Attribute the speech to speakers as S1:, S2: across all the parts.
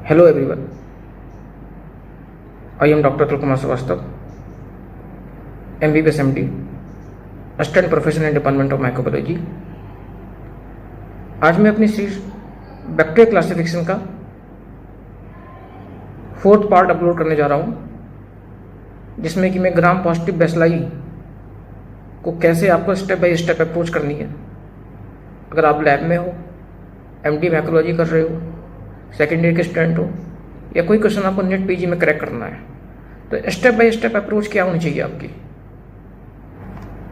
S1: Hello everyone, I am Dr. Atul Kumar Srivastava, MBBS MD, Assistant Professor in Department of Microbiology। आज मैं अपनी series bacteria classification का fourth part upload करने जा रहा हूँ, जिसमें कि मैं ग्राम पॉजिटिव बेसिलाई को कैसे आपको स्टेप बाय स्टेप अप्रोच करनी है। अगर आप लैब में हो, एमडी माइक्रोलॉजी कर रहे हो, सेकेंड ईयर के स्टूडेंट हो, या कोई क्वेश्चन आपको नेट पीजी में करेक्ट करना है, तो स्टेप बाय स्टेप अप्रोच क्या होनी चाहिए आपकी।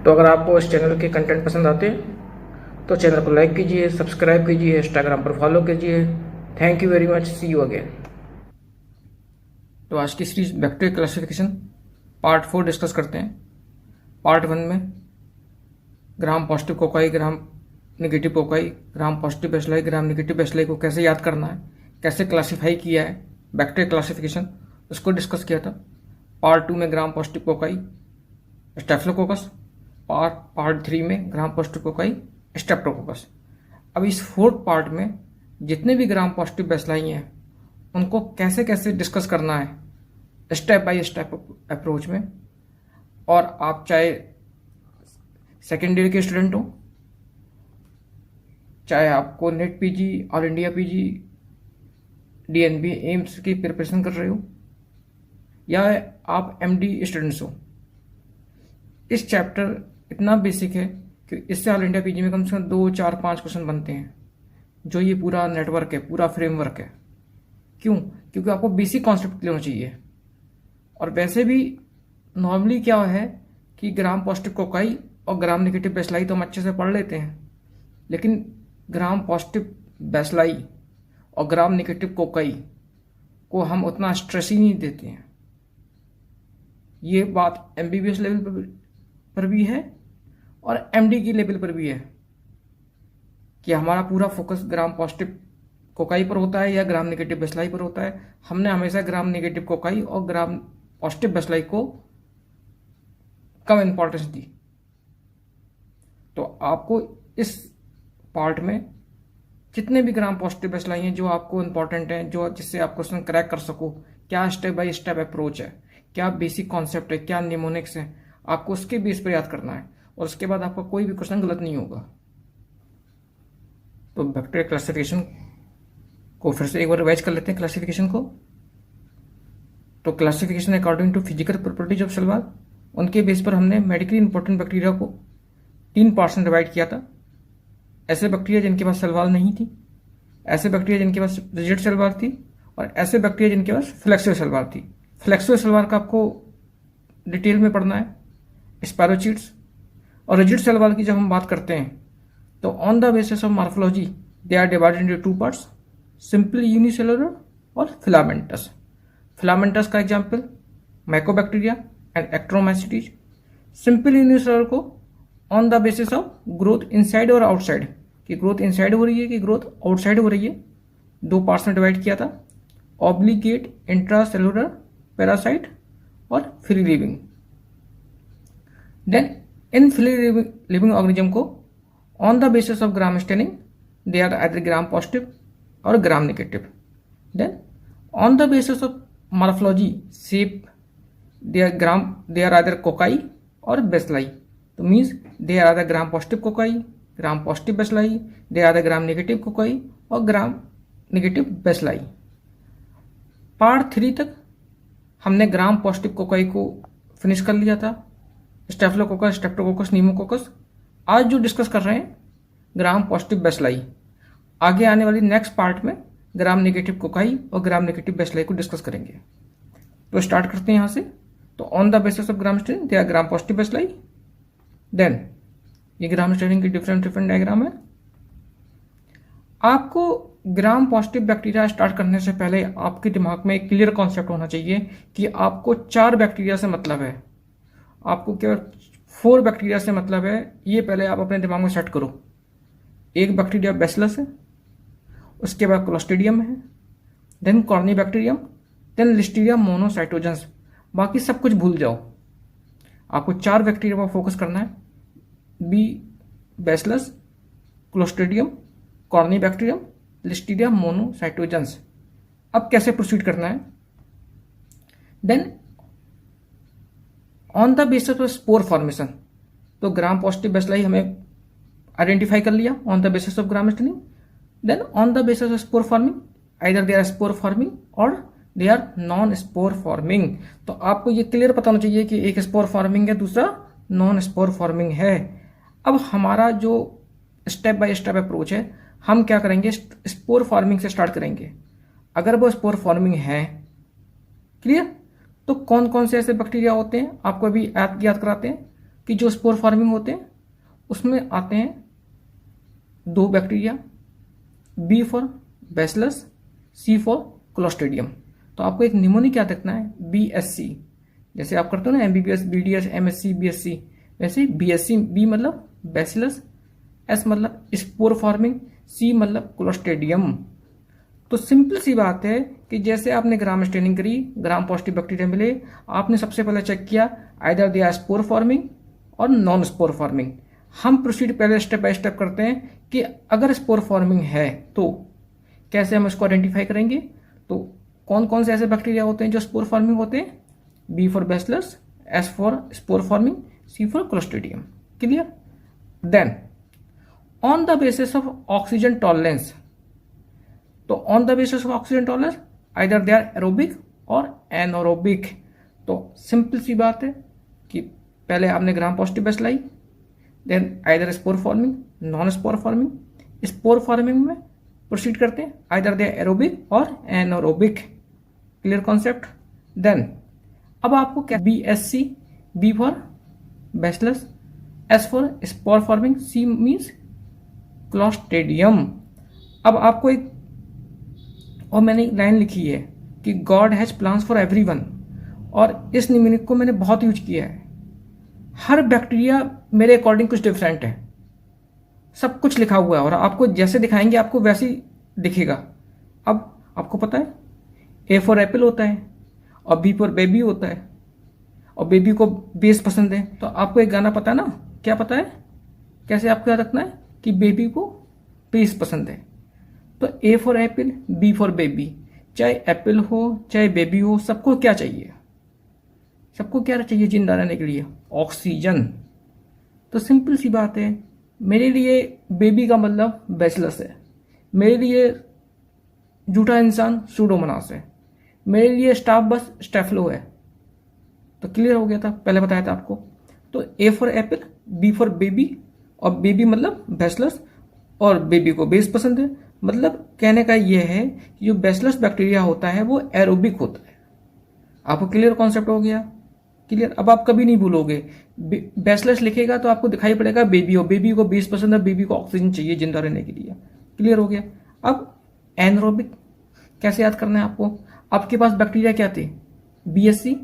S1: तो अगर आपको इस चैनल के कंटेंट पसंद आते हैं तो चैनल को लाइक कीजिए, सब्सक्राइब कीजिए, इंस्टाग्राम पर फॉलो कीजिए। Thank you very much, see you again. तो आज की series bacteria classification part 4 discuss करते हैं। पार्ट 1 में gram positive cocci, gram negative cocci, gram positive bacilli, gram negative bacilli को कैसे याद करना है, कैसे क्लासीफाई किया है बैक्टीरिया क्लासिफिकेशन, उसको डिस्कस किया था। पार्ट 2 में gram positive cocci staphylococcus, part 3 में ग्राम पॉजिटिव कोकाई स्ट्रेप्टोकोकस। अब इस फोर्थ पार्ट में जितने भी ग्राम पॉजिटिव बेसिलाई हैं उनको कैसे कैसे डिस्कस करना है स्टेप बाय स्टेप अप्रोच में। और आप चाहे सेकेंड ईयर के स्टूडेंट हो, चाहे आपको net PG, all India PG, DNB, AIIMS की प्रिपरेशन कर रहे हो, या आप एमडी स्टूडेंट्स हो, इस चैप्टर इतना बेसिक है कि इससे ऑल इंडिया पीजी में कम से कम 2, 4, 5 क्वेश्चन बनते हैं। जो ये पूरा नेटवर्क है, पूरा फ्रेमवर्क है। क्यों? क्योंकि आपको बेसिक कॉन्सेप्ट क्लियर होना चाहिए। और वैसे भी नॉर्मली क्या है कि ग्राम पॉजिटिव कोकाई और ग्राम नेगेटिव बेसिलाई तो हम अच्छे से पढ़ लेते हैं, लेकिन ग्राम पॉजिटिव बेसिलाई और ग्राम नेगेटिव कोकाई को हम उतना स्ट्रेस ही नहीं देते हैं। ये बात एमबीबीएस लेवल पर भी है और एमडी की लेवल पर भी है कि हमारा पूरा फोकस ग्राम पॉजिटिव कोकाई पर होता है या ग्राम नेगेटिव बेसिलाई पर होता है। हमने हमेशा ग्राम नेगेटिव कोकाई और ग्राम पॉजिटिव बेसिलाई को कम इंपॉर्टेंस दी। तो आपको इस पार्ट में जितने भी ग्राम पॉजिटिव बेसिलाई हैं जो आपको इंपॉर्टेंट हैं, जो जिससे आप क्वेश्चन क्रैक कर सको, क्या स्टेप बाय स्टेप अप्रोच है, क्या बेसिक कॉन्सेप्ट है, क्या निमोनिक्स है, आपको उसके बेस पर याद करना है। और उसके बाद आपका कोई भी क्वेश्चन गलत नहीं होगा। तो बैक्टीरिया क्लासिफिकेशन को फिर से एक बार रिवाइज कर लेते हैं क्लासिफिकेशन को। तो classification according to physical properties of cell wall, उनके बेस पर हमने मेडिकली इंपॉर्टेंट बैक्टीरिया को 3 पार्ट्स में डिवाइड किया था। ऐसे बैक्टीरिया जिनके पास सेल वॉल नहीं थी, ऐसे बैक्टीरिया जिनके पास रिजिड सेल वॉल थी, और ऐसे बैक्टीरिया जिनके पास फ्लेक्सिबल सेल वॉल थी। फ्लेक्सिबल सेल वॉल का आपको डिटेल में पढ़ना है, स्पायरोचीट्स। और रिजिड सेल वॉल की जब हम बात करते हैं तो on the basis of morphology they are divided into 2 parts, simply unicellular और फिलामेंटस। फिलामेंटस का example mycobacteria and actinomycetes. Simple unicellular को on the basis of growth inside और आउटसाइड, कि ग्रोथ इनसाइड हो रही है कि ग्रोथ आउटसाइड हो रही है, 2 पार्ट्स में डिवाइड किया था, ऑब्लिगेट, इंट्रासेलुलर, पैरासाइट और free living. Then in free living organism को on the basis of gram staining they are either gram positive और gram negative. Then on the basis of morphology shape they are either cocci और bacilli. तो means they are either gram positive cocci, gram positive bacilli, they are either gram negative cocci और gram negative bacilli. Part 3 तक हमने gram positive cocci को finish कर लिया था, staphylococcus, Streptococcus, pneumococcus. आज जो डिस्कस कर रहे हैं ग्राम पॉजिटिव बेसिलाई। आगे आने वाली नेक्स्ट पार्ट में ग्राम नेगेटिव कोकाई और ग्राम नेगेटिव बेसिलाई को डिस्कस करेंगे। तो स्टार्ट करते हैं यहां से। तो on the basis of gram staining they are gram positive bacilli. Then ये ग्राम स्टेनिंग की डिफरेंट डायग्राम है। आपको ग्राम पॉजिटिव बैक्टीरिया स्टार्ट करने से पहले आपके दिमाग में एक क्लियर कॉन्सेप्ट होना चाहिए कि आपको 4 बैक्टीरिया से मतलब है, आपको केवल 4 बैक्टीरिया से मतलब है। ये पहले आप अपने दिमाग में सेट करो। एक बैक्टीरिया बैसिलस है, उसके बाद क्लोस्ट्रीडियम है, देन कॉर्नीबैक्टीरियम, देन लिस्टीरिया मोनोसाइटोजेंस। बाकी सब कुछ भूल जाओ। आपको 4 बैक्टीरिया पर फोकस करना है, B bacillus, clostridium, corynebacterium, listeria monocytogenes. अब कैसे प्रोसीड करना है? Then on the basis of spore formation, तो ग्राम पॉजिटिव बेसिलाई हमें आइडेंटिफाई कर लिया on the basis of gram staining. Then on the basis of spore forming, either they are spore forming और they are non spore forming. तो आपको ये clear पता होना चाहिए कि एक स्पोर फॉर्मिंग है, दूसरा नॉन स्पोर फॉर्मिंग है। अब हमारा जो स्टेप बाय स्टेप अप्रोच है, हम क्या करेंगे, स्पोर फॉर्मिंग से स्टार्ट करेंगे। अगर वो स्पोर फॉर्मिंग है, क्लियर, तो कौन कौन से ऐसे बैक्टीरिया होते हैं आपको अभी याद कराते हैं कि जो स्पोर फॉर्मिंग होते हैं उसमें आते हैं 2 bacteria, B for bacillus, C for clostridium. तो आपको एक निमोनिक याद रखना है, BSC, जैसे आप करते हो ना MBBS, BDS, MSc, BSc, वैसे BSC, बी मतलब बैसिलस, एस मतलब स्पोर फॉर्मिंग, सी मतलब क्लोस्ट्रीडियम। तो सिंपल सी बात है कि जैसे आपने ग्राम स्टेनिंग करी, ग्राम पॉजिटिव बैक्टीरिया मिले, आपने सबसे पहले चेक किया either they are spore forming और नॉन स्पोर फॉर्मिंग। हम प्रोसीड पहले स्टेप बाय स्टेप करते हैं कि अगर स्पोर फॉर्मिंग है तो कैसे हम इसको आइडेंटिफाई करेंगे। तो कौन कौन से ऐसे बैक्टीरिया होते हैं जो स्पोर फॉर्मिंग होते हैं, B for bacillus, S for spore forming, C for clostridium. Clear? Then on the basis of oxygen tolerance, तो on the basis of oxygen tolerance either they are aerobic और anaerobic. तो simple सी बात है कि पहले आपने gram positive bacilli, then either spore forming, non spore forming. Spore forming में प्रोसीड करते हैं आइदर दे एरोबिक और एनोरोबिक। Clear concept? देन अब आपको क्या, BSC, B for bacillus, S for spore forming, C means clostridium. अब आपको एक और मैंने एक लाइन लिखी है कि God has plans for everyone, और इस निमोनिक को मैंने बहुत यूज किया है। हर बैक्टीरिया मेरे अकॉर्डिंग कुछ डिफरेंट है, सब कुछ लिखा हुआ है और आपको जैसे दिखाएंगे आपको वैसे ही दिखेगा। अब आपको पता है ए फॉर एप्पल होता है और बी फॉर बेबी होता है, और बेबी को बेस पसंद है। तो आपको एक गाना पता है ना, क्या पता है, कैसे आपको याद रखना है कि बेबी को बेस पसंद है। तो A for apple, B for baby, चाहे एप्पल हो चाहे बेबी हो, सबको क्या चाहिए, सबको क्या चाहिए जिंदा रहने के लिए, ऑक्सीजन। तो सिंपल सी बात है, मेरे लिए बेबी का मतलब बैसिलस है, मेरे लिए जूठा इंसान सूडोमोनास है, मेरे लिए स्टाफ बस स्टेफलो है। तो क्लियर हो गया था, पहले बताया था आपको। तो A for apple, B for baby, और बेबी मतलब बैसिलस, और बेबी को बेस पसंद है। मतलब कहने का यह है कि जो बैसिलस बैक्टीरिया होता है वो एरोबिक होता है। आपको क्लियर कॉन्सेप्ट हो गया? क्लियर? अब आप कभी नहीं भूलोगे, बैसिलस लिखेगा तो आपको दिखाई पड़ेगा बेबी हो, बेबी को बेस पसंद है, बेबी को ऑक्सीजन चाहिए जिंदा रहने के लिए। क्लियर हो गया? अब एनरोबिक कैसे याद करना है आपको, आपके पास बैक्टीरिया क्या थे, BSC,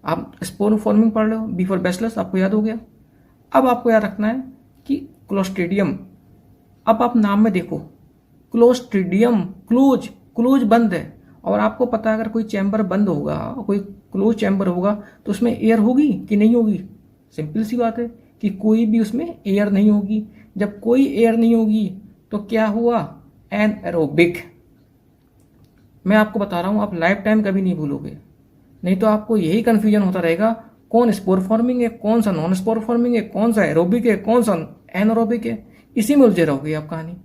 S1: आप स्पोर फॉर्मिंग पढ़ लो, बी फॉर बैसिलस, आपको याद हो गया। अब आपको याद रखना है कि क्लोस्ट्रीडियम। अब आप नाम में देखो, क्लोस्ट्रीडियम, क्लोज, क्लोज बंद है, और आपको पता है अगर कोई चैम्बर बंद होगा, कोई क्लोज चैम्बर होगा, तो उसमें एयर होगी कि नहीं होगी। सिंपल सी बात है कि कोई भी उसमें एयर नहीं होगी। जब कोई एयर नहीं होगी तो क्या हुआ, एनएरोबिक। मैं आपको बता रहा हूं, आप लाइफ टाइम कभी नहीं भूलोगे, नहीं तो आपको यही कंफ्यूजन होता रहेगा कौन स्पोर फॉर्मिंग है, कौन सा नॉन स्पोर फॉर्मिंग है, कौन सा एरोबिक है, कौन सा एनएरोबिक है। इसी में उलझे रहोगे आप कहानी।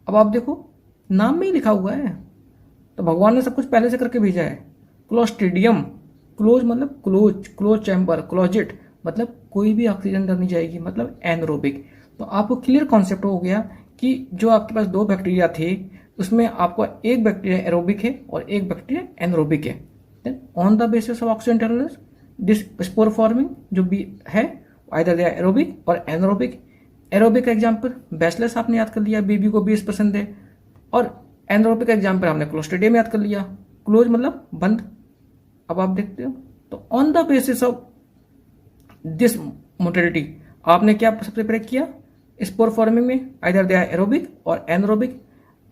S1: अब आप देखो, नाम में ही लिखा हुआ है, तो भगवान ने सब कुछ पहले से करके भेजा है। क्लोस्ट्रीडियम, क्लोज मतलब क्लोज, क्लोज चैम्बर, क्लोजेट मतलब कोई भी ऑक्सीजन अंदर नहीं जाएगी, मतलब एनरोबिक। तो आपको क्लियर कॉन्सेप्ट हो गया कि जो आपके पास 2 बैक्टीरिया थे उसमें आपको एक बैक्टीरिया एरोबिक है और एक बैक्टीरिया एनरोबिक है। Then on the basis of oxygen tolerance this spore forming जो भी है आइदर दे आर एरोबिक और एनरोबिक। एरोबिक का एग्जाम्पल बैसिलस आपने याद कर लिया, बेबी को बेस पसंद है, और एनरोबिक का एग्जाम्पल आपने क्लोस्ट्रीडियम याद कर लिया, क्लोज मतलब बंद। अब आप देखते हो, तो on the basis of this motility आपने क्या सबसे पहले किया, स्पोर फॉर्मिंग में आइदर दे आर एरोबिक और एनरोबिक।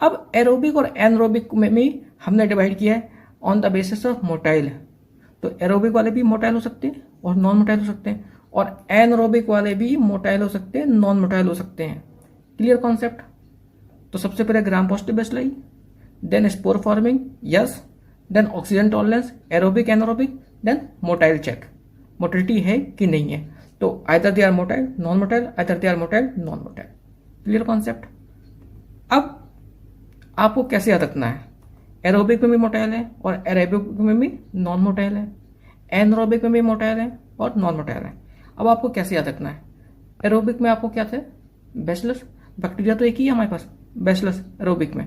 S1: अब एरोबिक और एनरोबिक में हमने डिवाइड किया है on the basis of motile. तो एरोबिक वाले भी मोटाइल हो सकते हैं और नॉन मोटाइल हो सकते हैं, और एनरोबिक वाले भी मोटाइल हो सकते हैं, नॉन मोटाइल हो सकते हैं। Clear concept? तो सबसे पहले gram positive bacilli, then spore forming, yes, then oxygen tolerance, aerobic anaerobic, then motile check, motility है कि नहीं है। तो either they are motile, non motile, either they are motile, non motile. Clear concept. अब आपको कैसे याद रखना है, एरोबिक में भी मोटाइल है और एरोबिक में भी नॉन मोटाइल है, एनरोबिक में भी मोटाइल है और नॉन मोटाइल है। अब आपको कैसे याद रखना है, एरोबिक में आपको क्या थे, बैसिलस, बैक्टीरिया तो एक ही है हमारे पास, बैसिलस एरोबिक में।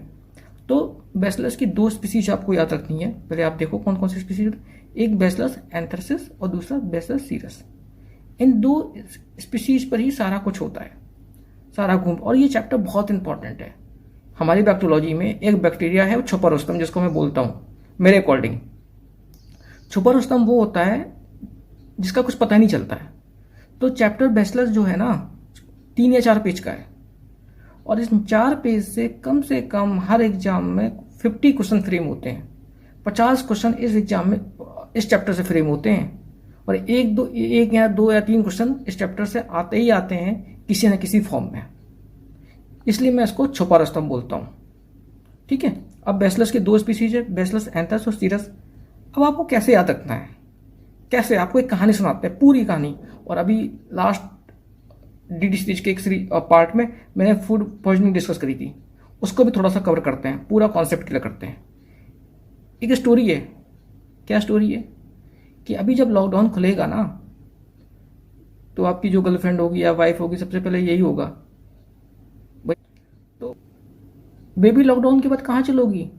S1: तो बैसिलस की दो स्पीसीज आपको याद रखनी है। पहले आप देखो कौन कौन सी स्पीसीज, एक बैसिलस एंथ्रेसिस और दूसरा बैसिलस सीरस। इन दो स्पीसीज पर ही सारा कुछ होता है, सारा घूम। और ये चैप्टर बहुत इंपॉर्टेंट है हमारी बैक्टीरियोलॉजी में। एक बैक्टीरिया है छुपा रुस्तम, जिसको मैं बोलता हूँ मेरे अकॉर्डिंग। छुपा रुस्तम वो होता है जिसका कुछ पता नहीं चलता है। तो चैप्टर बैसिलस जो है ना 3 या 4 पेज का है, और इस 4 पेज से कम हर एग्जाम में 50 क्वेश्चन फ्रेम होते हैं। 50 क्वेश्चन इस एग्जाम में इस चैप्टर से फ्रेम होते हैं, और एक या दो या 3 क्वेश्चन इस चैप्टर से आते ही आते हैं किसी न किसी फॉर्म में। इसलिए मैं इसको छुपा रुस्तम बोलता हूँ। ठीक है। अब बैसिलस की 2 स्पीसीज है, बैसिलस एंथ्रेस और सीरस। अब आपको कैसे याद रखना है, कैसे, आपको एक कहानी सुनाते हैं, पूरी कहानी। और अभी लास्ट डीडी सीरीज के एक पार्ट में मैंने फूड पॉइजनिंग डिस्कस करी थी, उसको भी थोड़ा सा कवर करते हैं, पूरा कॉन्सेप्ट क्लियर करते हैं। एक स्टोरी है। क्या स्टोरी है कि अभी जब लॉकडाउन खुलेगा ना, तो आपकी जो गर्लफ्रेंड होगी या वाइफ होगी, सबसे पहले यही होगा, तो बेबी लॉकडाउन के बाद कहाँ चलोगी?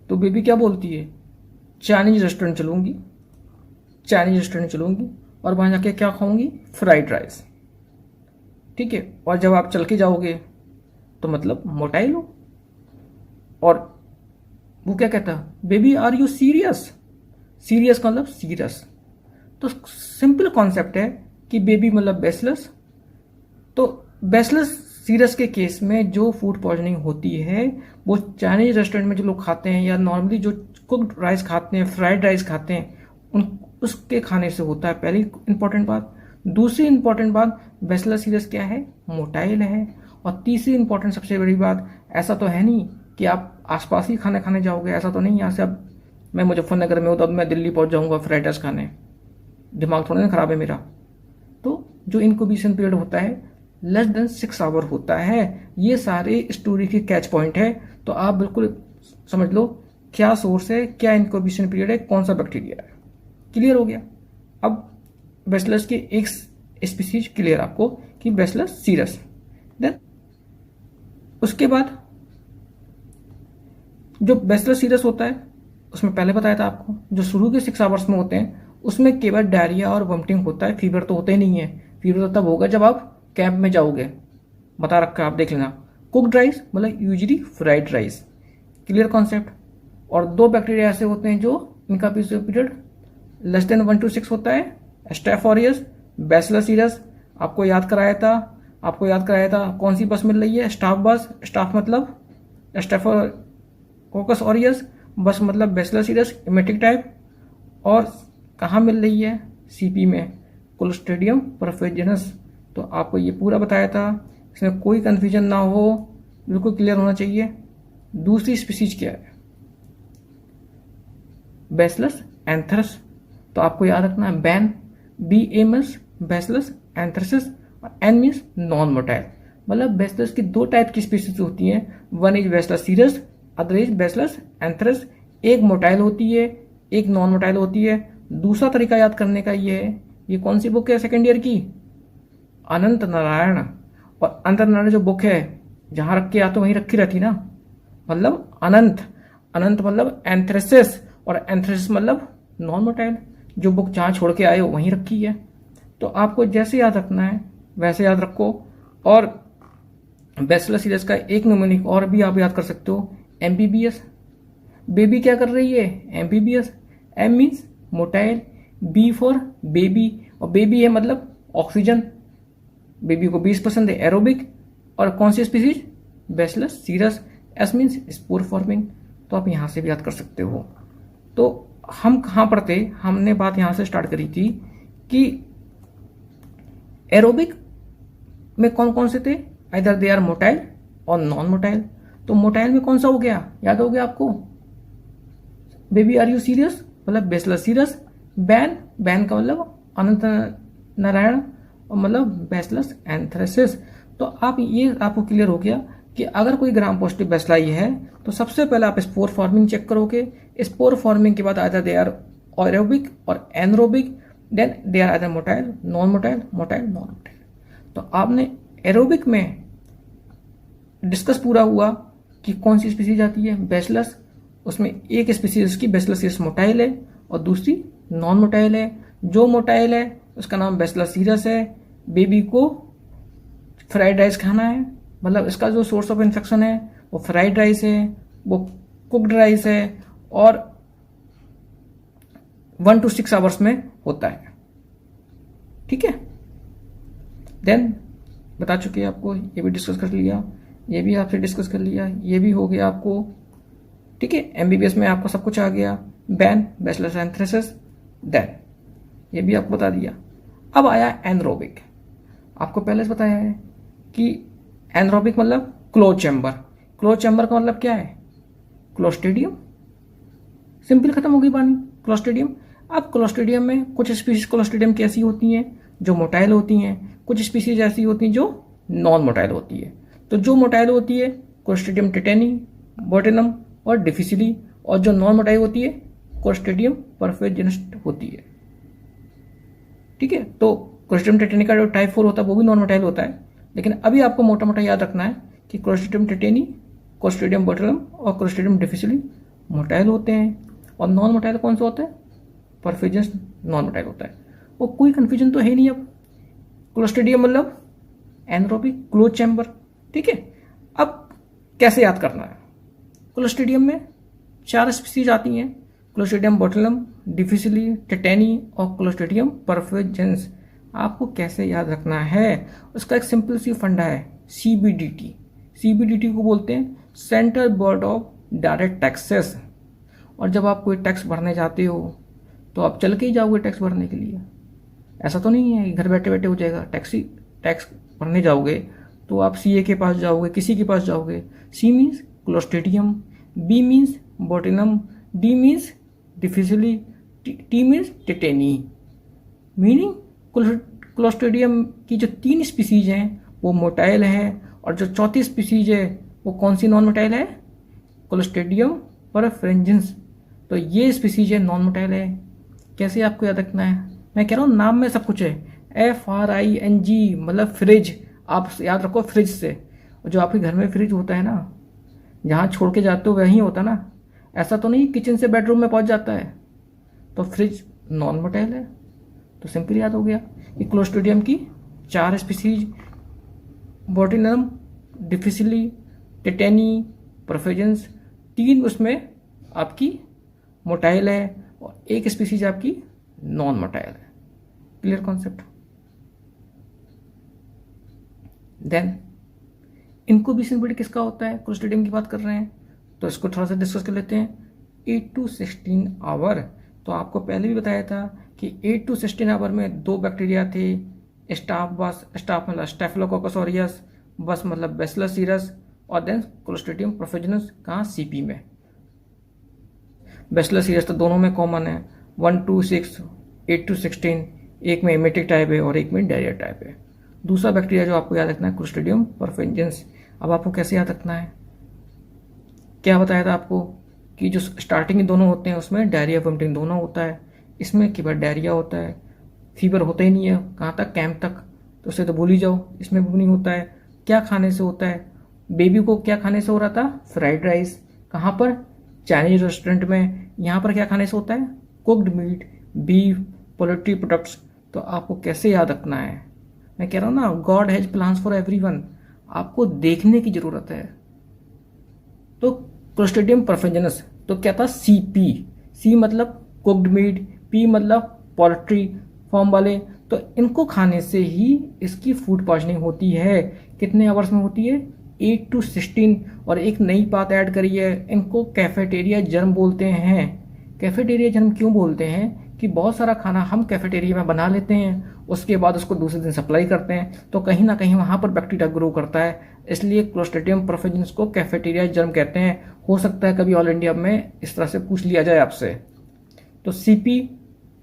S1: तो बेबी क्या बोलती है, चाइनीज रेस्टोरेंट चलूंगी, चाइनीज रेस्टोरेंट चलूंगी, और वहां जाके क्या खाऊंगी, फ्राइड राइस। ठीक है। और जब आप चल के जाओगे तो मतलब मोटाई लो। और वो क्या कहता, baby are you serious? Serious का मतलब सीरियस। तो सिंपल कॉन्सेप्ट है कि बेबी मतलब बैसिलस। तो बैसिलस सीरस के केस में जो फूड पॉइजनिंग होती है वो चाइनीज रेस्टोरेंट में जो लोग खाते हैं या नॉर्मली जो कुक्ड राइस खाते हैं, फ्राइड राइस खाते हैं, उसके खाने से होता है। पहली इंपॉर्टेंट बात। दूसरी इंपॉर्टेंट बात, बैसिलस सीरस क्या है, मोटाइल है। और तीसरी इंपॉर्टेंट सबसे बड़ी बात, ऐसा तो है नहीं कि आप आसपास ही खाना खाने जाओगे, ऐसा तो नहीं। यहाँ से अब मैं मुजफ्फरनगर में हूँ तो अब मैं दिल्ली पहुँच जाऊँगा फ्राइड राइस खाने, दिमाग थोड़ा ना खराब है मेरा। तो जो इनक्यूबेशन पीरियड होता है लेस देन 6 आवर होता है। ये सारे स्टोरी के कैच पॉइंट है। तो आप बिल्कुल समझ लो क्या सोर्स है, क्या इनक्यूबेशन पीरियड है, कौन सा बैक्टीरिया है। क्लियर हो गया। अब बैसिलस की एक स्पीसीज क्लियर आपको कि बैसिलस सीरस। देन उसके बाद जो बैसिलस सीरस होता है उसमें पहले बताया था आपको, जो शुरू के 6 आवर्स में होते हैं उसमें केवल डायरिया और वॉमिटिंग होता है, फीवर तो होता ही नहीं है। फीवर तो तब होगा जब आप कैंप में जाओगे, बता रखा आप देख लेना। कुक्ड राइस मतलब usually fried rice. Clear concept. और 2 बैक्टीरिया ऐसे होते हैं जो इनका पीरियड लेस देन 1 to 6 होता है, स्टेफ ऑरियस, बैसिलस सीरस। आपको याद कराया था कौन सी बस मिल रही है, स्टाफ बस। स्टाफ मतलब स्टेफोकोकस ऑरियस, बस मतलब बैसिलस सीरस इमेटिक टाइप। और कहाँ मिल रही है, सीपी में, क्लोस्ट्रिडियम परफेजिनस। तो आपको ये पूरा बताया था, इसमें कोई कंफ्यूजन ना हो, बिल्कुल क्लियर होना चाहिए। दूसरी स्पीसीज क्या है, बैसिलस एंथ्रेस। तो आपको याद रखना है बैन, BA बैसिलस एंथ्रेसिस, और N मीन्स नॉन मोटाइल। मतलब बैसिलस की 2 टाइप की स्पीसीज होती हैं, one is bacillus cereus, other is bacillus anthracis. एक मोटाइल होती है, एक नॉन मोटाइल होती है। दूसरा तरीका याद करने का ये है, ये कौन सी बुक है सेकेंड ईयर की, अनंत नारायण। और अनंत नारायण जो बुक है जहां रख के या तो वहीं रखी रहती ना, मतलब अनंत मतलब एंथ्रेसिस, और एंथ्रेसिस मतलब नॉन मोटाइल। जो बुक जहां छोड़ के आए हो वहीं रखी है। तो आपको जैसे याद रखना है वैसे याद रखो। और बैसिलस सीरस का एक न्यूमोनिक और भी आप याद कर सकते हो, MBBS। बेबी क्या कर रही है, MBBS। M means motile, B for baby, और बेबी है मतलब ऑक्सीजन। बेबी को 20 पसंद है, एरोबिक। और कौन सी species, bacillus cereus. S means spore forming. तो आप यहां से भी याद कर सकते हो। तो हम कहां पर थे, हमने बात यहां से स्टार्ट करी थी कि एरोबिक में कौन कौन से थे, आइदर दे आर मोटाइल और नॉन मोटाइल। तो मोटाइल में कौन सा हो गया, याद हो गया आपको, बेबी आर यू सीरियस मतलब बेसलेस सीरियस। बैन, बैन का मतलब अनंत नारायण और मतलब बेसलेस एंथ्रेसिस। तो आप ये आपको क्लियर हो गया कि अगर कोई ग्राम पॉजिटिव बेसिलाई है तो सबसे पहले आप स्पोर फॉर्मिंग चेक करोगे। स्पोर फॉर्मिंग के बाद आइदर दे आर एरोबिक और anaerobic, then they are either motile, non motile, motile, non motile. तो आपने एरोबिक में डिस्कस पूरा हुआ कि कौन सी स्पीसीज आती है, बेसिलस। उसमें एक स्पीसीज की बेसिलस मोटाइल है और दूसरी नॉन मोटाइल है। जो मोटाइल है उसका नाम बेसिलस सीरस है। बेबी को फ्राइड राइस खाना है, मतलब इसका जो सोर्स ऑफ इन्फेक्शन है वो फ्राइड राइस है, वो कुकड राइस है और 1 to 6 आवर्स में होता है। ठीक है, देन बता चुके हैं आपको, ये भी डिस्कस कर लिया, ये भी आपसे डिस्कस कर लिया, ये भी हो गया आपको। ठीक है, एमबीबीएस में आपको सब कुछ आ गया, बैन, बैसिलस एंथ्रेसिस, देन ये भी आपको बता दिया। अब आया एनरोबिक। आपको पहले से बताया है कि एनरोबिक मतलब क्लोज चैम्बर। क्लोज चैम्बर का मतलब क्या है, क्लोस्ट्रिडियम। सिंपल खत्म हो गई बानी, क्लोस्ट्रिडियम। अब क्लोस्ट्रिडियम में कुछ स्पीसीज क्लोस्ट्रिडियम की ऐसी होती हैं जो मोटाइल होती हैं, कुछ स्पीसीज ऐसी होती हैं जो नॉन मोटाइल होती है। तो जो मोटाइल होती है क्लोस्ट्रिडियम टेटेनी, बोटेनम और डिफिसिली, और जो नॉन मोटाइल होती है क्लोस्ट्रिडियम परफेजेंस होती है। ठीक है, तो क्लोस्ट्रिडियम टेटेनी का जो टाइप 4 होता है वो भी नॉन मोटाइल होता है, लेकिन अभी आपको मोटा मोटा याद रखना है कि क्लोस्ट्रिडियम टेटेनी, क्लोस्ट्रिडियम बोटेनम और क्लोस्ट्रिडियम डिफिसिली मोटाइल होते हैं, और नॉन मोटाइल कौन सा होता है, परफेजेंस नॉन मोटाइल होता है। वो कोई कंफ्यूजन तो है नहीं। अब क्लोस्ट्रिडियम मतलब एनरोबिक क्लोज चैम्बर। ठीक है, अब कैसे याद करना है, क्लोस्ट्रिडियम में 4 स्पीसीज आती हैं, क्लोस्ट्रिडियम बोटेनम, डिफिसिली, टेटेनी और क्लोस्ट्रिडियम परफेजेंस। आपको कैसे याद रखना है, उसका एक सिंपल सी फंडा है, सीबीडीटी। सीबीडीटी को बोलते हैं central board of direct taxes. और जब आप कोई टैक्स भरने जाते हो तो आप चल के ही जाओगे टैक्स भरने के लिए, ऐसा तो नहीं है कि घर बैठे बैठे हो जाएगा। टैक्स भरने जाओगे तो आप सीए के पास जाओगे, किसी के पास जाओगे। C means clostridium, B means botulinum, D means difficile, T means tetani. Meaning clostridium की जो 3 स्पीसीज हैं वो मोटाइल है, और जो चौथी स्पीसीज है वो कौन सी नॉन मोटाइल है, क्लोस्ट्रिडियम परफेरेंजिंस। तो ये स्पीसीज है नॉन मोटाइल है। कैसे आपको याद रखना है, मैं कह रहा हूँ नाम में सब कुछ है। FRING मतलब फ्रिज, आप याद रखो फ्रिज से। जो आपके घर में फ्रिज होता है ना, जहाँ छोड़ के जाते हो वहीं होता ना, ऐसा तो नहीं किचन से बेडरूम में पहुँच जाता है। तो फ्रिज नॉन मोटाइल है। तो सिंपल याद हो गया कि क्लोस्ट्रिडियम की 4 स्पीसीज, बोटेनम, डिफिसिली, टेटेनी, परफेजेंस, 3 उसमें आपकी मोटाइल है और 1 स्पीसीज आपकी नॉन मोटाइल है। Clear concept. देन इंक्यूबेशन किसका होता है, क्लोस्ट्रिडियम की बात कर रहे हैं तो इसको थोड़ा सा डिस्कस कर लेते हैं। 8 to 16 आवर। तो आपको पहले भी बताया था कि 8 to 16 आवर में 2 बैक्टीरिया थे, स्टाफ मतलब स्टेफिलोकोकस ऑरियस, बस मतलब बैसिलस सीरस, और देन क्लोस्ट्रिडियम परफेजेंस कहाँ, सीपी में। बैसिलस सीरस तो दोनों में कॉमन है, 1 to 6, 8 to 16, एक में एमेटिक टाइप है और एक में डायरिया टाइप है। दूसरा बैक्टीरिया जो आपको याद रखना है क्लोस्ट्रिडियम परफेजेंस। अब आपको कैसे याद रखना है, क्या बताया था आपको कि जो स्टार्टिंग दोनों होते हैं उसमें डायरिया वोमिटिंग दोनों होता है। इसमें केवल डायरिया होता है, फीवर होता ही नहीं है, कहाँ तक, कैंप तक, तो उसे तो भूल ही जाओ। इसमें भी नहीं होता है। क्या खाने से होता है, बेबी को क्या खाने से हो रहा था, फ्राइड राइस। कहाँ पर, चाइनीज रेस्टोरेंट में। यहाँ पर क्या खाने से होता है, cooked meet, beef, poultry products. तो आपको कैसे याद रखना है, मैं कह रहा हूँ ना, God has plans for everyone, आपको देखने की जरूरत है। तो क्लोस्ट्रिडियम परफेजेंस तो क्या था, सीपी। सी मतलब कुक्ड मीट, पी मतलब पोल्ट्री फॉर्म वाले। तो इनको खाने से ही इसकी फूड पॉइजनिंग होती है। कितने आवर्स में होती है, 8 to 16। और एक नई बात ऐड करी है, इनको कैफेटेरिया जर्म बोलते हैं। कैफेटेरिया जर्म क्यों बोलते हैं कि बहुत सारा खाना हम कैफेटेरिया में बना लेते हैं, उसके बाद उसको दूसरे दिन सप्लाई करते हैं, तो कहीं ना कहीं वहाँ पर बैक्टीरिया ग्रो करता है। इसलिए क्लोस्ट्रीडियम परफेजेंस को कैफेटेरिया जर्म कहते हैं। हो सकता है कभी ऑल इंडिया में इस तरह से पूछ लिया जाए आपसे। तो सीपी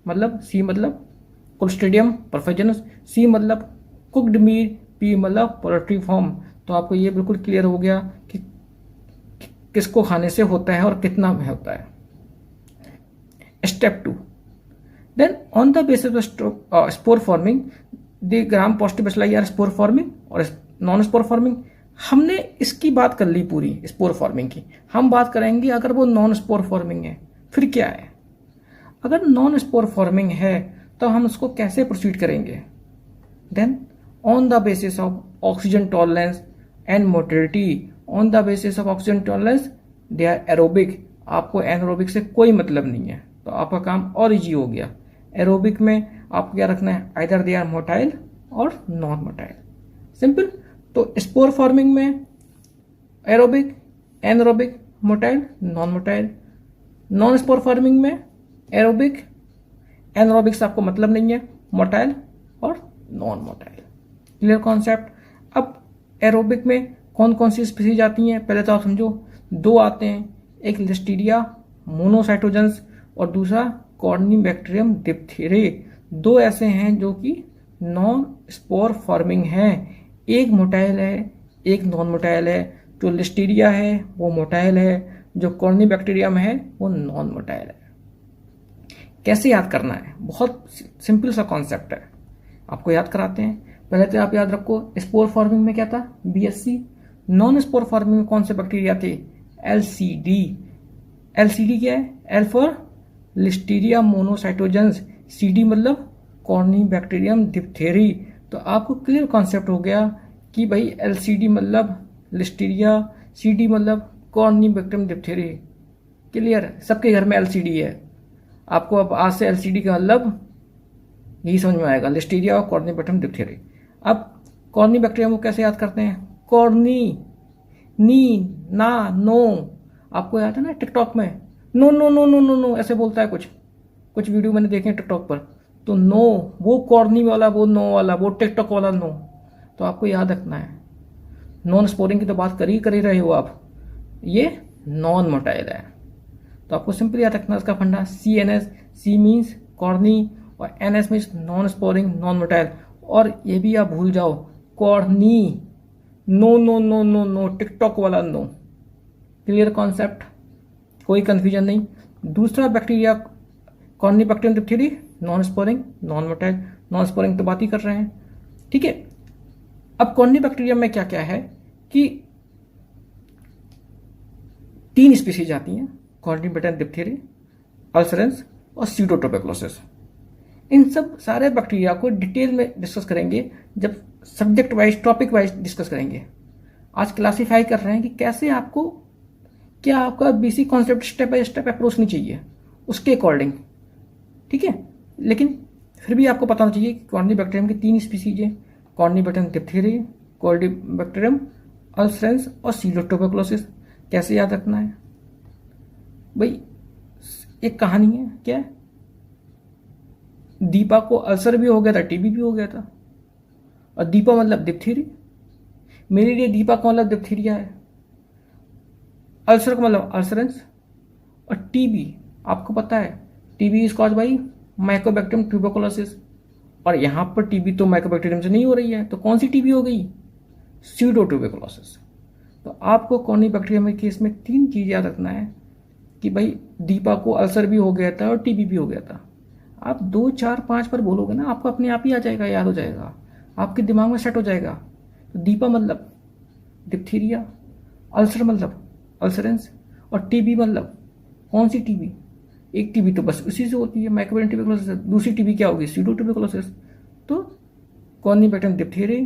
S1: मतलब सी मतलब क्लोस्ट्रीडियम परफेजेंस, सी मतलब कुक्ड मीट, पी मतलब पोल्ट्री फॉर्म। तो आपको ये बिल्कुल क्लियर हो गया कि किसको खाने से होता है और कितना में होता है। Step 2, then on the basis of spore forming the gram positive bacilli are spore forming और नॉन स्पोर फॉर्मिंग। हमने इसकी बात कर ली पूरी स्पोर फॉर्मिंग की। हम बात करेंगे अगर वो नॉन स्पोर फॉर्मिंग है फिर क्या है। अगर नॉन स्पोर फॉर्मिंग है तो हम उसको कैसे प्रोसीड करेंगे। Then on the basis of oxygen tolerance and motility, on the basis of oxygen tolerance they are aerobic. आपको एनारोबिक से कोई मतलब नहीं है, तो आपका काम और इजी हो गया। एरोबिक में आपको क्या रखना है, आइदर दे आर मोटाइल और नॉन मोटाइल, सिंपल। तो स्पोर फॉर्मिंग में aerobic, anaerobic, motile, non motile. Non spore forming में एरोबिक, एनारोबिक से आपको मतलब नहीं है, मोटाइल और नॉन मोटाइल। Clear concept. अब एरोबिक में कौन कौन सी स्पीसीज आती हैं पहले तो आप समझो। दो आते हैं, एक लिस्टीरिया मोनोसाइटोजेंस और दूसरा कॉर्निबैक्टीरियम डिप्थेरे। दो ऐसे हैं जो कि नॉन स्पोर फॉर्मिंग हैं। एक मोटाइल है, एक नॉन मोटाइल है। जो लिस्टीरिया है वो मोटाइल है, जो कॉर्निबैक्टीरियम है वो नॉन मोटाइल है। कैसे याद करना है, बहुत सिंपल सा कॉन्सेप्ट है, आपको याद कराते हैं। पहले तो आप याद रखो स्पोर फॉर्मिंग में क्या था, बीएससी। नॉन स्पोर फॉर्मिंग में कौन से बैक्टीरिया थे, एलसीडी। एलसीडी क्या है, एल फॉर लिस्टीरिया मोनोसाइटोजेंस, सीडी मतलब कॉर्निबैक्टीरियम डिप्थेरी। तो आपको क्लियर कॉन्सेप्ट हो गया कि भाई एलसीडी मतलब लिस्टीरिया, सीडी मतलब कॉर्निबैक्टीरियम डिप्थेरी। क्लियर, सबके घर में एलसीडी है। आपको अब आज से एलसीडी का मतलब यही समझ में आएगा, लिस्टीरिया और कॉर्निबैक्टीरियम डिप्थेरी। अब कॉर्निबैक्टीरियम को कैसे याद करते हैं, कॉर्नी, नी, ना, नो। आपको याद है ना टिकटॉक में no no no no no no ऐसे बोलता है, कुछ वीडियो मैंने देखे हैं टिकटॉक पर। तो नो वो कॉर्नी वाला, वो नो वाला, वो टिकटॉक वाला नो। तो आपको याद रखना है। नॉन स्पोरिंग की तो बात कर ही रहे हो आप, ये नॉन मोटाइल है। तो आपको सिंपल याद रखना इसका फंडा, C N S, C means corny और N S means non sporing non motile. और ये भी आप भूल जाओ, corny, no no no no no, TikTok वाला नो। क्लियर कॉन्सेप्ट, कोई कंफ्यूजन नहीं। दूसरा bacteria corynebacterium diphtheriae, non sporing non motile. Non sporing तो बात ही कर रहे हैं, ठीक है। अब कॉर्निबैक्टीरियम में क्या क्या है कि 3 स्पीसीज आती हैं, कॉर्निबैक्टीरियम डिप्थेरी, अल्सरेंस और स्यूडोटुबरकुलोसिस। इन सब सारे बैक्टीरिया को डिटेल में डिस्कस करेंगे जब subject wise, topic wise discuss करेंगे। आज क्लासीफाई कर रहे हैं कि कैसे आपको, क्या आपका basic concept step by step approach नहीं चाहिए उसके अकॉर्डिंग, ठीक है। लेकिन फिर भी आपको पता होना चाहिए कि कॉर्निबैक्टीरियम की 3 स्पीसीज है, कॉर्निबैक्टीरियम डिप्थेरी, कॉर्निबैक्टीरियम अल्सरेंस और स्यूडोटुबरकुलोसिस। कैसे याद रखना है भाई, एक कहानी है, क्या है, दीपा को अल्सर भी हो गया था, टीबी भी हो गया था। और दीपा मतलब डिप्थीरी, मेरे लिए दीपा का मतलब डिप्थीरिया है, अल्सर का मतलब अल्सरेंस। और टीबी आपको पता है, TB is cause by Mycobacterium tuberculosis. और यहां पर टीबी तो माइकोबैक्टीरियम से नहीं हो रही है, तो कौन सी टीबी हो गई, स्यूडोटुबरकुलोसिस। तो आपको कॉर्निबैक्टीरियम के केस में 3 चीज याद रखना है कि भाई दीपा को अल्सर भी हो गया था और टीबी भी हो गया था। आप 2, 4, 5 पर बोलोगे ना, आपको अपने आप ही आ जाएगा, याद हो जाएगा, आपके दिमाग में सेट हो जाएगा। तो दीपा मतलब डिप्थीरिया, अल्सर मतलब अल्सरेंस और टीबी मतलब कौन सी टीबी, एक टीबी तो बस उसी से होती है, माइकोबैक्टीरियम ट्यूबरकुलोसिस। दूसरी टीबी क्या होगी, स्यूडोटुबरकुलोसिस। तो कॉर्निबैक्टीरियम डिप्थेरी,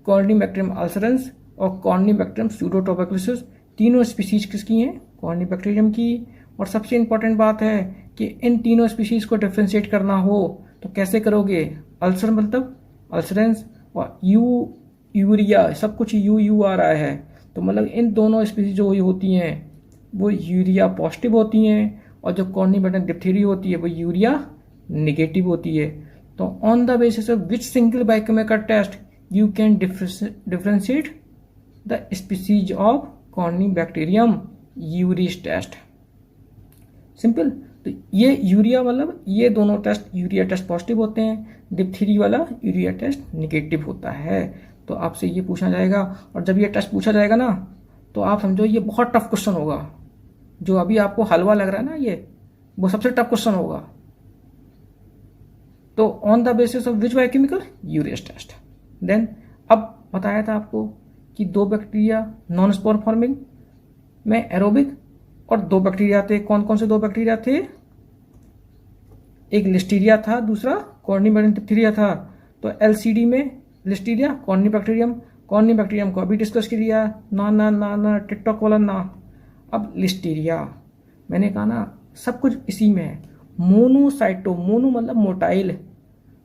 S1: कॉर्निबैक्टीरियम अल्सरेंस और कॉर्निबैक्टीरियम स्यूडोटुबरकुलोसिस, तीनों स्पीसीज किसकी हैं, कॉर्निबैक्टीरियम की। और सबसे इंपॉर्टेंट बात है कि इन तीनों स्पीसीज को डिफ्रेंशिएट करना हो तो कैसे करोगे, अल्सर मतलब अल्सरेंस और यूरिया, सब कुछ यू आ रहा है, तो मतलब इन दोनों स्पीसीज जो होती हैं वो यूरिया पॉजिटिव होती हैं, और जो कॉर्निबैक्टीरियम डिप्थेरी होती है वो यूरिया नेगेटिव होती है। तो on the basis of which single biochemical test you can differentiate the species of corynebacterium urease test. Simple. तो ये यूरिया मतलब ये दोनों टेस्ट, यूरिया टेस्ट पॉजिटिव होते हैं, डिप्थीरी वाला यूरिया टेस्ट निगेटिव होता है। तो आपसे ये पूछा जाएगा, और जब ये टेस्ट पूछा जाएगा ना तो आप समझो ये बहुत टफ क्वेश्चन होगा। जो अभी आपको हलवा लग रहा है ना, ये वो सबसे टफ क्वेश्चन होगा। तो on the basis of which biochemical, urease test. Then अब बताया था आपको कि दो बैक्टीरिया नॉन स्पोर फॉर्मिंग में एरोबिक, और दो बैक्टीरिया थे। कौन कौन से दो बैक्टीरिया थे? एक लिस्टीरिया था, दूसरा कॉर्निबैक्टीरियम डिप्थीरिया था। तो एलसीडी में लिस्टीरिया, कॉर्निबैक्टीरियम को अभी डिस्कस कर लिया, ना टिकटॉक वाला ना। अब लिस्टीरिया, मैंने कहा ना सब कुछ इसी में है। मोनोसाइटो, मोनो मतलब मोटाइल,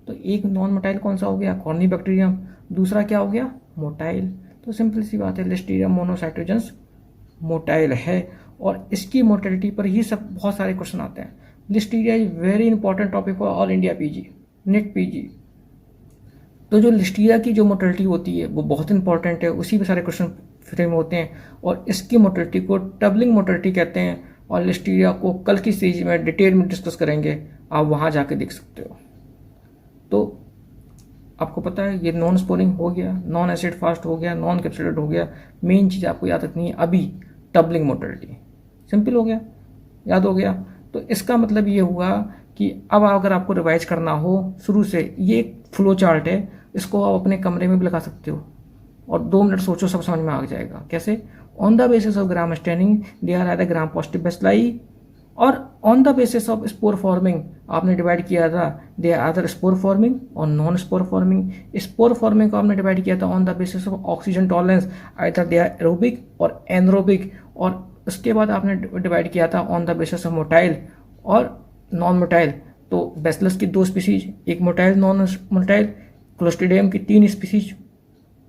S1: तो एक नॉन मोटाइल कौन सा हो गया? कॉर्निबैक्टीरियम। दूसरा क्या हो गया? मोटाइल। तो सिंपल सी बात है, लिस्टीरिया मोनोसाइटोजेंस मोटाइल है, और इसकी मोर्टेलिटी पर ही सब बहुत सारे क्वेश्चन आते हैं। Listeria is very important topic for all India PG, net PG. तो जो लिस्टीरिया की जो मोर्टेलिटी होती है वो बहुत इंपॉर्टेंट है, उसी पे सारे क्वेश्चन फ्रेम होते हैं, और इसकी मोर्टेलिटी को टबलिंग मोर्टेलिटी कहते हैं। और लिस्टीरिया को कल की सीरीज में डिटेल में डिस्कस करेंगे, आप वहाँ जाके देख सकते हो। तो आपको पता है ये नॉन स्पोरिंग हो गया, नॉन एसिड फास्ट हो गया, नॉन कैप्सुलेटेड हो गया। मेन चीज़ आपको याद रखनी है अभी, टबलिंग मोर्टेलिटी। सिंपल हो गया, याद हो गया। तो इसका मतलब ये हुआ कि अब अगर आपको रिवाइज करना हो शुरू से, ये एक फ्लो चार्ट है, इसको आप अपने कमरे में भी लगा सकते हो और 2 मिनट सोचो, सब समझ में आ जाएगा। कैसे? On the basis of gram staining they are either gram positive bacilli, और on the basis of spore forming आपने डिवाइड किया था, they are either spore forming और non spore forming. Spore forming को आपने डिवाइड किया था on the basis of oxygen tolerance, either they are aerobic और एनरोबिक। और उसके बाद आपने डिवाइड किया था on the basis of motile और नॉन मोटाइल। तो बैसिलस की 2 स्पीसीज, एक मोटाइल नॉन मोटाइल, क्लोस्ट्रीडियम की 3 स्पीसीज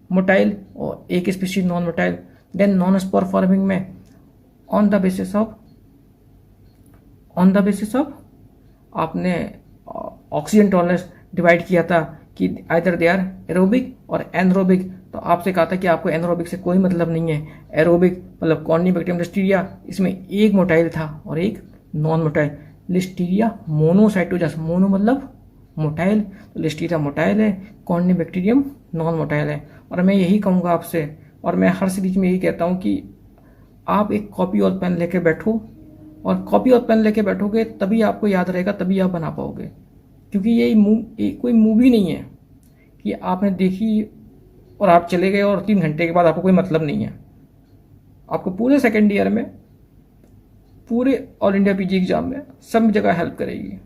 S1: मोटाइल और 1 species non motile. Then non spore forming में ऑन द बेसिस ऑफ आपने ऑक्सीजन टॉलरेंस डिवाइड किया था कि आइदर दे आर एरोबिक और एनरोबिक। तो आपसे कहा था कि आपको एनरोबिक से कोई मतलब नहीं है। एरोबिक मतलब कॉर्निबैक्टीरियम लिस्टीरिया, इसमें एक मोटाइल था और एक नॉन मोटाइल। लिस्टीरिया मोनोसाइटोजस, मोनो मतलब मोटाइल, तो लिस्टीरिया मोटाइल है, कॉर्निबैक्टीरियम नॉन मोटाइल है। और मैं यही कहूँगा आपसे, और मैं हर सीरीज में यही कहता हूँ कि आप एक कॉपी और पेन लेके बैठो, और कॉपी और पेन लेके बैठोगे तभी आपको याद रहेगा, तभी आप बना पाओगे। क्योंकि ये कोई मूवी नहीं है कि आपने देखी और आप चले गए और 3 घंटे के बाद आपको कोई मतलब नहीं है। आपको पूरे सेकेंड ईयर में, पूरे ऑल इंडिया पीजी एग्जाम में सब जगह हेल्प करेगी,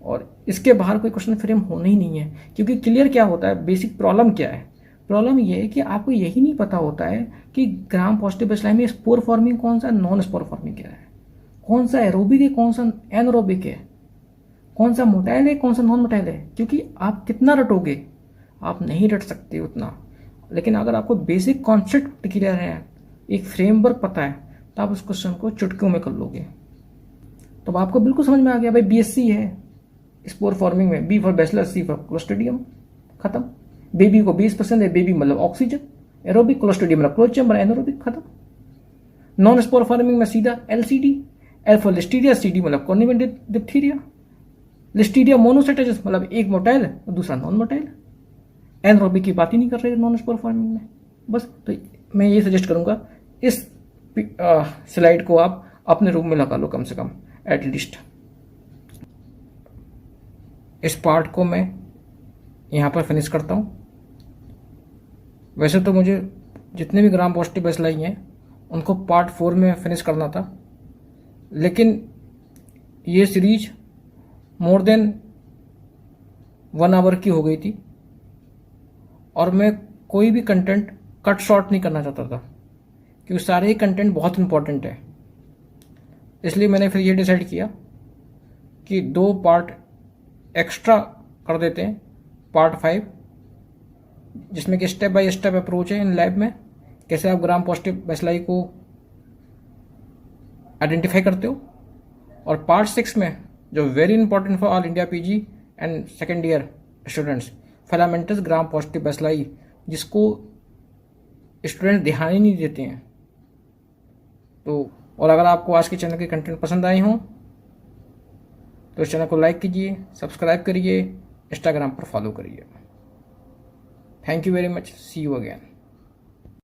S1: और इसके बाहर कोई क्वेश्चन फ्रेम होना ही नहीं है। क्योंकि क्लियर क्या होता है, बेसिक प्रॉब्लम क्या है? प्रॉब्लम ये है कि आपको यही नहीं पता होता है कि ग्राम पॉजिटिव बेसिलाई में स्पोर फॉर्मिंग कौन सा, नॉन स्पोर फॉर्मिंग क्या है, कौन सा एरोबिक है, कौन सा एनरोबिक है, कौन सा मोटाइल है, कौन सा नॉन मोटाइल है। क्योंकि आप कितना रटोगे, आप नहीं रट सकते उतना। लेकिन अगर आपको बेसिक कॉन्सेप्ट क्लियर है, एक फ्रेमवर्क पता है, तो आप उस क्वेश्चन को चुटकियों में कर लोगे। तो अब आपको बिल्कुल समझ में आ गया भाई, बीएससी है स्पोर फॉर्मिंग में, B for bacillus, C for clostridium, खत्म। बेबी को 20 पसंद है, बेबी मतलब ऑक्सीजन, एरोबिक, क्लोस्ट्रीडियम मतलब क्लोज चैम्बर, एनरोबिक, खत्म। नॉन स्पोर फॉर्मिंग में सीधा LCD, L for listeria, CD मतलब कॉर्निबैक्टीरियम डिप्थीरिया, लिस्टीरिया मोनोसाइटोजेंस मतलब एक मोटाइल और दूसरा नॉन मोटाइल। एनरोबिक की बात ही नहीं कर रहे नॉन स्पोर फॉर्मिंग में। बस तो मैं ये सजेस्ट करूंगा, इस स्लाइड को आप अपने रूम में लगा लो कम से कम, एटलीस्ट। इस पार्ट को मैं यहाँ पर फिनिश करता हूँ। वैसे तो मुझे जितने भी ग्राम पॉजिटिव बेसिलाई हैं उनको पार्ट 4 में फिनिश करना था, लेकिन ये सीरीज मोर देन 1 आवर की हो गई थी, और मैं कोई भी कंटेंट कट शॉर्ट नहीं करना चाहता था, क्योंकि सारे ही कंटेंट बहुत इंपॉर्टेंट है। इसलिए मैंने फिर ये डिसाइड किया कि 2 पार्ट एक्स्ट्रा कर देते हैं, पार्ट 5, जिसमें कि स्टेप बाय स्टेप अप्रोच है इन लैब में, कैसे आप ग्राम पॉजिटिव बेसिलाई को आइडेंटिफाई करते हो। और पार्ट 6 में जो very important for all India PG and second year students, filamentous gram positive bacilli, जिसको स्टूडेंट ध्यान ही नहीं देते हैं। तो और अगर आपको आज के चैनल के कंटेंट पसंद आए हों तो इस चैनल को लाइक कीजिए, सब्सक्राइब करिए, इंस्टाग्राम पर फॉलो करिए। Thank you very much, see you again.